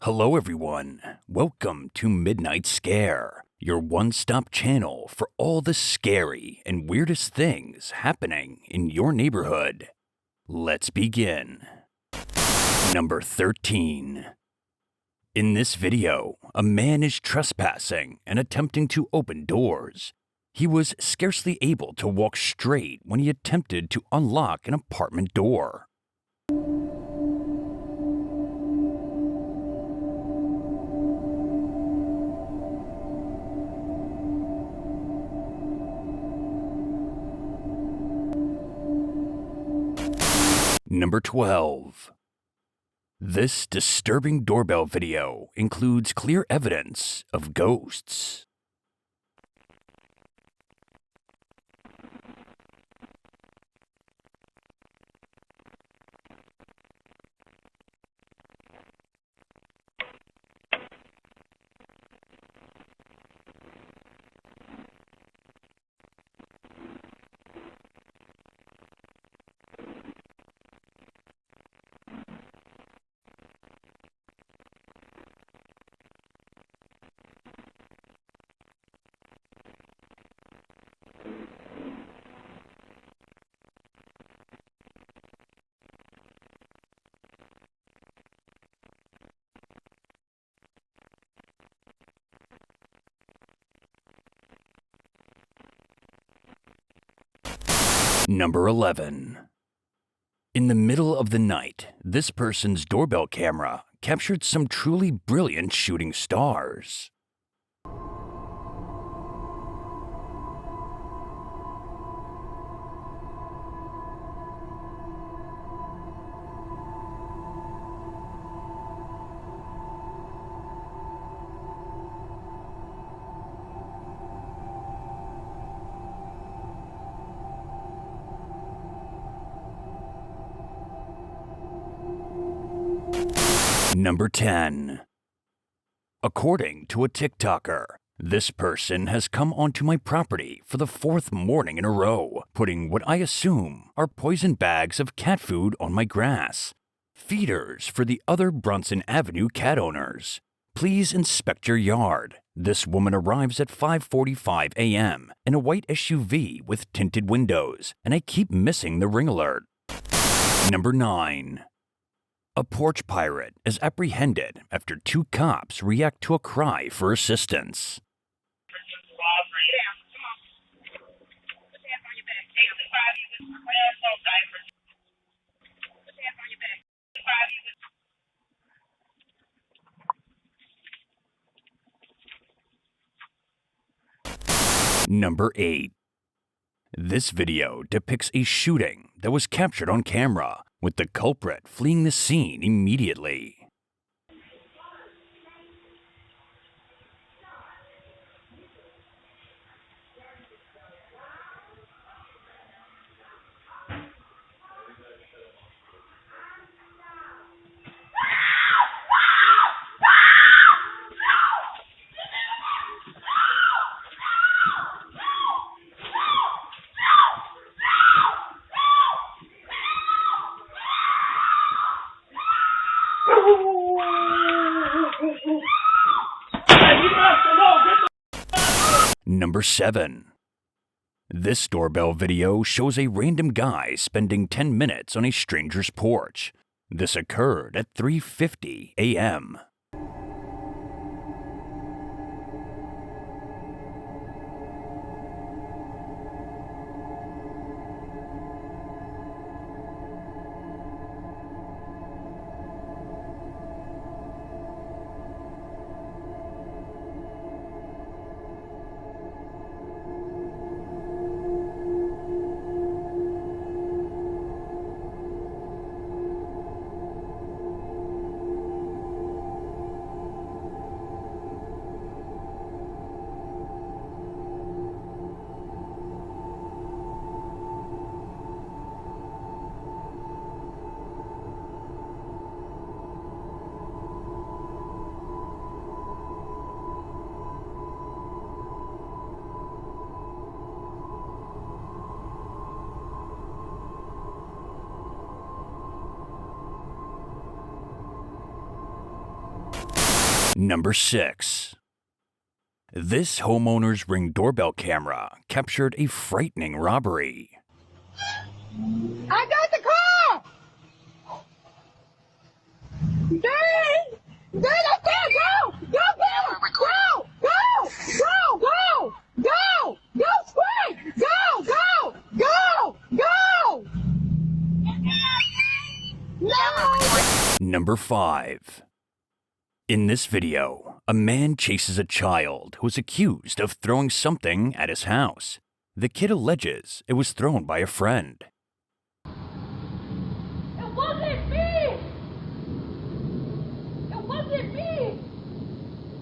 Hello everyone, welcome to Midnight Scare, your one-stop channel for all the scary and weirdest things happening in your neighborhood. Let's begin. Number 13. In this video, a man is trespassing and attempting to open doors. He was scarcely able to walk straight when he attempted to unlock an apartment door. Number 12. This disturbing doorbell video includes clear evidence of ghosts. Number 11. In the middle of the night, this person's doorbell camera captured some truly brilliant shooting stars. Number 10. According to a TikToker, this person has come onto my property for the 4th morning in a row, putting what I assume are poison bags of cat food on my grass. Feeders for the other Brunson Avenue cat owners. Please inspect your yard. This woman arrives at 5:45 a.m. in a white SUV with tinted windows, and I keep missing the ring alert. Number 9. A porch pirate is apprehended after 2 cops react to a cry for assistance. Number 8. This video depicts a shooting that was captured on camera, with the culprit fleeing the scene immediately. Number 7. This doorbell video shows a random guy spending 10 minutes on a stranger's porch. This occurred at 3:50 a.m. Number 6. This homeowner's Ring doorbell camera captured a frightening robbery. I got the car! Dang! Dang, I can't go! Go, go! Go! Go! Go! Go! Go! Go, quick! Go! Go! Go! Go! No! Number 5. In this video, a man chases a child who is accused of throwing something at his house. The kid alleges it was thrown by a friend. It wasn't me! It wasn't me!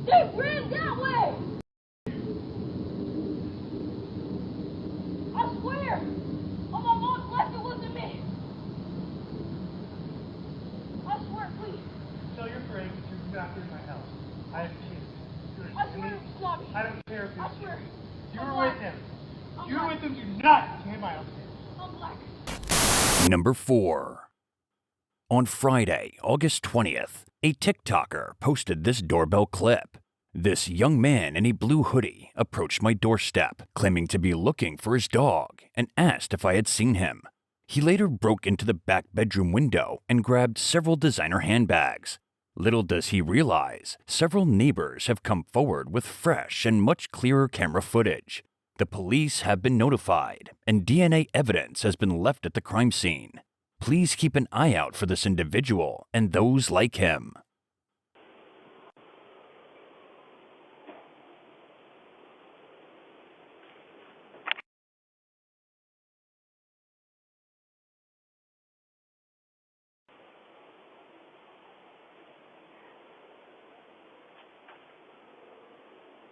They ran that way! I swear! On my mom's life, it wasn't me! I swear, please! Tell your friend you're not in my house. I have kids. I swear it's not me! I don't care if I it's swe're. you. I'm You're black. with them. I'm You're black. with them. Do not come in my house. I'm black. Number 4. On Friday, August 20th, a TikToker posted this doorbell clip. This young man in a blue hoodie approached my doorstep, claiming to be looking for his dog, and asked if I had seen him. He later broke into the back bedroom window and grabbed several designer handbags. Little does he realize, several neighbors have come forward with fresh and much clearer camera footage. The police have been notified, and DNA evidence has been left at the crime scene. Please keep an eye out for this individual and those like him.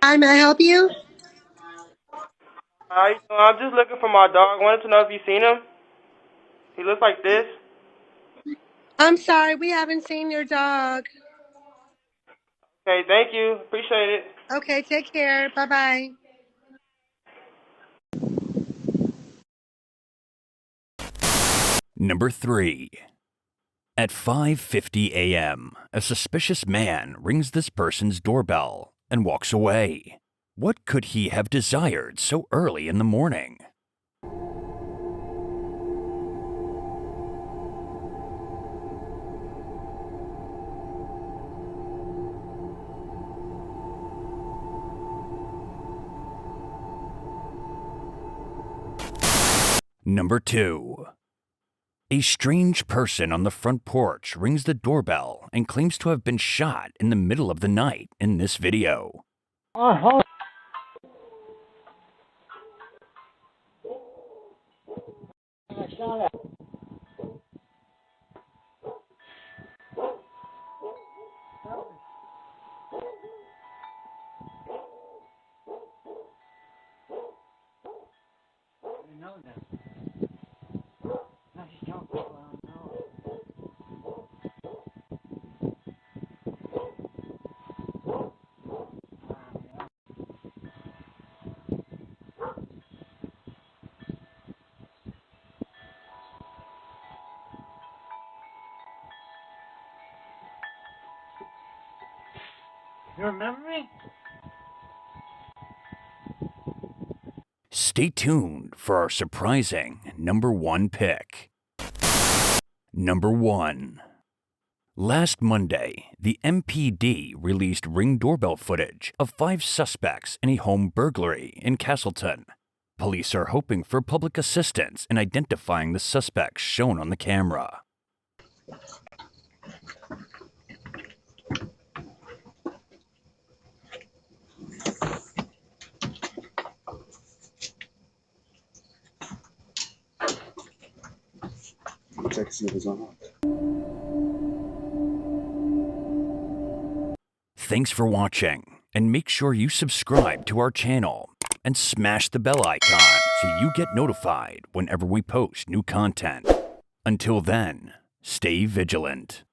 Hi, may I help you? Hi, I'm just looking for my dog. Wanted to know if you seen him. He looks like this. I'm sorry, we haven't seen your dog. Okay, thank you. Appreciate it. Okay, take care. Bye-bye. Number 3. At 5:50 a.m., a suspicious man rings this person's doorbell and walks away. What could he have desired so early in the morning? Number 2. A strange person on the front porch rings the doorbell and claims to have been shot in the middle of the night in this video. You remember me? Stay tuned for our surprising number 1 pick. Number 1. Last Monday, the MPD released Ring doorbell footage of 5 suspects in a home burglary in Castleton. Police are hoping for public assistance in identifying the suspects shown on the camera. Check to see if it's on. Thanks for watching, and make sure you subscribe to our channel and smash the bell icon so you get notified whenever we post new content. Until then, stay vigilant.